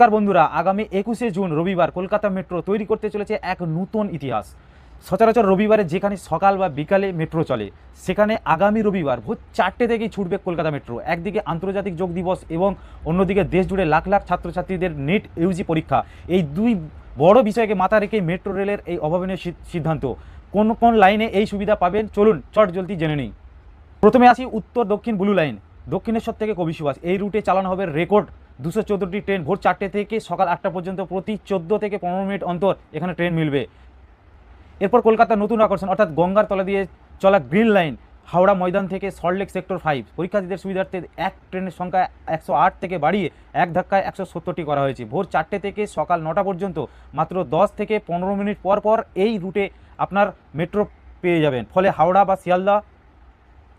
নমস্কার বন্ধুরা, আগামী 21শে জুন রবিবার কলকাতা মেট্রো তৈরি করতে চলেছে এক নতুন ইতিহাস। সচরাচর রবিবারে যেখানে সকাল বা বিকালে মেট্রো চলে, সেখানে আগামী রবিবার ভোর 4টে থেকেই ছুটবে কলকাতা মেট্রো। একদিকে আন্তর্জাতিক যোগ দিবস এবং অন্যদিকে দেশ জুড়ে লাখ লাখ ছাত্রছাত্রীদের নেট ইউজি পরীক্ষা। এই দুই বড় বিষয়কে মাথায় রেখে মেট্রো রেলের এই অভাবনীয় সিদ্ধান্ত। কোন কোন লাইনে এই সুবিধা পাবেন চলুন চট জলদি জেনে নিই। প্রথমে আসি উত্তর দক্ষিণ ব্লু লাইন, দক্ষিণেশ্বর থেকে কবি সুভাষ। এই রুটে চালানো হবে রেকর্ড 214টি ট্রেন। ভোর 4টে থেকে সকাল 8টা পর্যন্ত প্রতি 14 থেকে 15 মিনিট অন্তর এখানে ট্রেন মিলবে। এরপর কলকাতার নতুন আকর্ষণ অর্থাৎ গঙ্গার তলা দিয়ে চলা গ্রিন লাইন, হাওড়া ময়দান থেকে সল্টলেক সেক্টর 5। পরীক্ষার্থীদের সুবিধার্থে এক ট্রেনের সংখ্যা 108 থেকে বাড়িয়ে এক ধাক্কায় 170টি করা হয়েছে। ভোর 4টে থেকে সকাল 9টা পর্যন্ত মাত্র 10 থেকে 15 মিনিট পর পর এই রুটে আপনার মেট্রো পেয়ে যাবেন। ফলে হাওড়া বা শিয়ালদা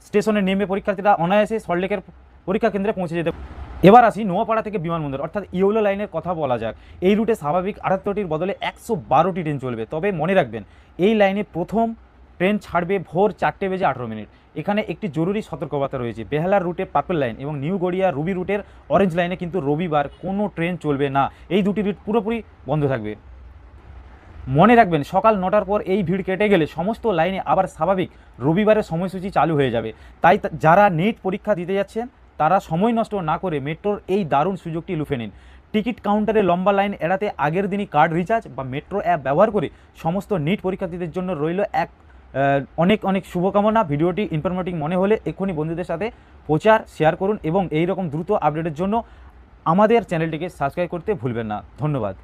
স্টেশনে নেমে পরীক্ষার্থীরা অনায়াসে সল্টলেকের পরীক্ষা কেন্দ্রে পৌঁছে যেতে। এবার আসি নোয়াপাড়া থেকে বিমানবন্দর অর্থাৎ ইয়েলো লাইনের কথা বলা যাক। এই রুটে স্বাভাবিক 78টির বদলে 112টি ট্রেন চলবে। তবে মনে রাখবেন, এই লাইনে প্রথম ট্রেন ছাড়বে ভোর 4:18। এখানে একটি জরুরি সতর্কবার্তা রয়েছে। বেহালার রুটে পার্পল লাইন এবং নিউ গড়িয়া রুবি রুটের অরেঞ্জ লাইনে কিন্তু রবিবার কোনো ট্রেন চলবে না। এই দুটি রুট পুরোপুরি বন্ধ থাকবে। মনে রাখবেন, সকাল 9টার পর এই ভিড় কেটে গেলে সমস্ত লাইনে আবার স্বাভাবিক রবিবারের সময়সূচি চালু হয়ে যাবে। তাই যারা নেট পরীক্ষা দিতে যাচ্ছেন তারা সময় নষ্ট না করে মেট্রোর এই দারুণ সুযোগটি লুফে নিন। টিকিট কাউন্টারে লম্বা লাইন এড়াতে আগের দিনই কার্ড রিচার্জ বা মেট্রো অ্যাপ ব্যবহার করে সমস্ত নিট পরীক্ষার্থীদের জন্য রইল এক অনেক অনেক শুভকামনা। ভিডিওটি ইনফরমেটিভ মনে হলে এক্ষুনি বন্ধুদের সাথে প্রচার শেয়ার করুন এবং এই রকম দ্রুত আপডেটের জন্য আমাদের চ্যানেলটিকে সাবস্ক্রাইব করতে ভুলবেন না। ধন্যবাদ।